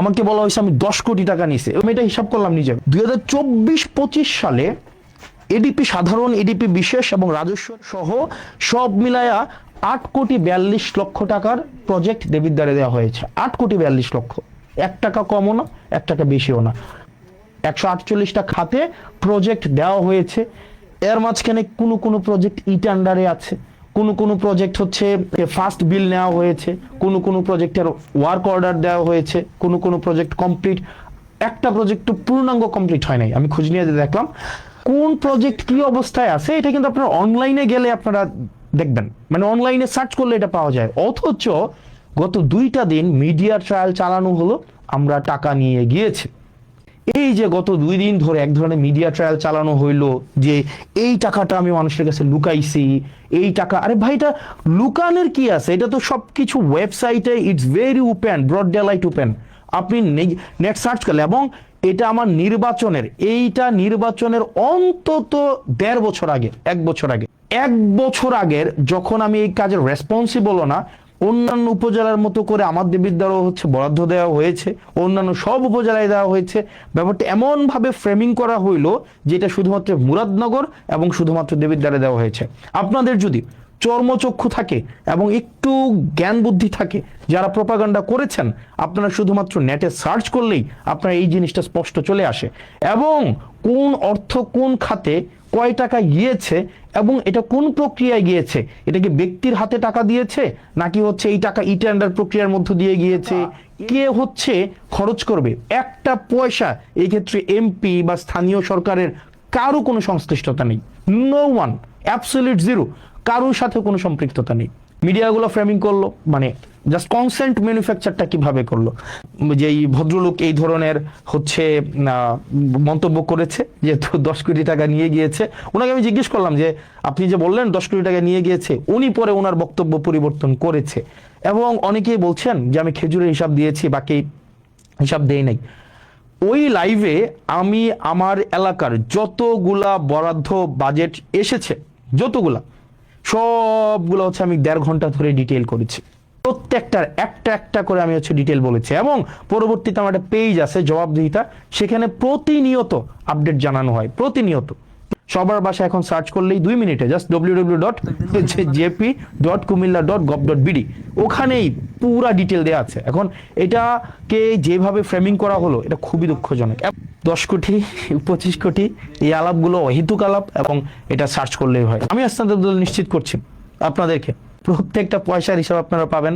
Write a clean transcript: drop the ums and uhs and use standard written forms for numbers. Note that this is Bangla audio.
আমাকে বলা হয়েছে আমি 10 কোটি টাকা নিছি, আমি এটা হিসাব করলাম নিজে। 2024-25 সালে এডিপি সাধারণ, এডিপি বিশেষ এবং রাজস্ব সহ সব মিলায়া 8,42,00,000 টাকার প্রজেক্ট দেবিদ্বারে দেওয়া হয়েছে। 8,42,00,000, 1 টাকা কমও না, 1 টাকা বেশিও না। 148টা খাতে প্রজেক্ট দেওয়া হয়েছে। এর মাঝখানে কোনো প্রজেক্ট টেন্ডারে আছে, কোনো প্রজেক্ট হচ্ছে ফার্স্ট বিল নেওয়া হয়েছে, কোনো প্রজেক্টের ওয়ার্ক অর্ডার দেওয়া হয়েছে, কোনো প্রজেক্ট কমপ্লিট, একটা প্রজেক্ট তো পূর্ণাঙ্গ কমপ্লিট হয় নাই। আমি খোঁজ নিয়ে দেখলাম কোন প্রজেক্ট কি অবস্থায় আছে, এটা কিন্তু আপনারা অনলাইনে গেলে আপনারা দেখবেন, মানে অনলাইনে সার্চ করলে এটা পাওয়া যায়। অথচ গত 2টা দিন মিডিয়া ট্রায়াল চালানো হলো, আমরা টাকা নিয়ে গিয়েছি। এই যে গত 2 দিন ধরে এক ধরনের মিডিয়া ট্রায়াল চালানো হইলো যে এই টাকাটা আমি মানুষের কাছে লুকাইছি, এই টাকা, আরে ভাই এটা লুকানোর কি আছে? এটা তো সবকিছু ওয়েবসাইটে, it's very open, broad daylight open. আপনি নেট সার্চ করলে, এবং এটা আমার এইটা নির্বাচনের অন্তত 1.5 বছর আগে, 1 বছর আগে, 1 বছর আগের, যখন আমি এই কাজের রেসপন্সিবল না, অন্যান্য উপজেলার মতো করে আমার দেবিদ্বারও হচ্ছে বরাদ্দ দেওয়া হয়েছে, অন্যান্য সব উপজেলায় দেওয়া হয়েছে। ব্যাপারটা এমন ভাবে ফ্রেমিং করা হইলো যেটা শুধুমাত্র মুরাদনগর এবং শুধুমাত্র দেবিদ্বারে দেওয়া হয়েছে। আপনাদের যদি চর্মচক্ষু থাকে এবং একটু জ্ঞান বুদ্ধি থাকে, যারা প্রপাগান্ডা করেছেন, আপনারা শুধুমাত্র নেটে সার্চ করলেই আপনার এই জিনিসটা স্পষ্ট চলে আসে, এবং কোন অর্থ কোন খাতে কয় টাকা গিয়েছে এবং এটা কোন প্রক্রিয়ায় গিয়েছে, এটা কি ব্যক্তির হাতে টাকা দিয়েছে নাকি হচ্ছে এই টাকা টেন্ডার প্রক্রিয়ার মধ্য দিয়ে গিয়েছে, কে হচ্ছে খরচ করবে, একটা পয়সা এই ক্ষেত্রে এমপি বা স্থানীয় সরকারের কারো কোনো সংশ্লিষ্টতা নেই। নো ওয়ান, অ্যাবসলিউট জিরো, কারোর সাথে কোনো সম্পৃক্ততা নেই। মিডিয়াগুলো ফ্রেমিং করলো, মানে জাস্ট কনসেন্ট ম্যানুফ্যাকচারটা কিভাবে করলো। যে এই ভদ্রলোক এই ধরনের হচ্ছে মন্তব্য করেছে, যেহেতু 10 কোটি টাকা নিয়ে গিয়েছে, ওনাকে আমি জিজ্ঞেস করলাম যে আপনি যে বললেন 10 কোটি টাকা নিয়ে গিয়েছে, উনি পরে ওনার বক্তব্য পরিবর্তন করেছে, এবং অনেকেই বলছেন যে আমি খেজুরের হিসাব দিয়েছি, বাকি হিসাব দেই নাই। ওই লাইভে আমি আমার এলাকার যতগুলা বরাদ্দ বাজেট এসেছে, যতগুলা, সবগুলো হচ্ছে আমি 1.5 ঘন্টা ধরে ডিটেইল করেছি। প্রত্যেকটার একটা একটা করে আমি হচ্ছে ডিটেল বলেছি, এবং পরবর্তীতে আমার একটা পেজ আছে জবাবদিহিতা, সেখানে প্রতিনিয়ত আপডেট জানানো হয়, প্রতিনিয়ত। সবার বাসায় এখন সার্চ করলেই 2 মিনিটে জাস্ট www.jp.kumilla.gov.bd, ওখানেই পুরা ডিটেল দেওয়া আছে। এখন এটাকে যেভাবে ফ্রেমিং করা হলো, এটা খুবই দুঃখজনক। 10 কোটি 25 কোটি এই আলাপগুলো অহেতুক আলাপ, এবং এটা সার্চ করলেই হয়। আমি আস্তে নিশ্চিত করছি আপনাদেরকে প্রত্যেকটা পয়সার হিসাব আপনারা পাবেন।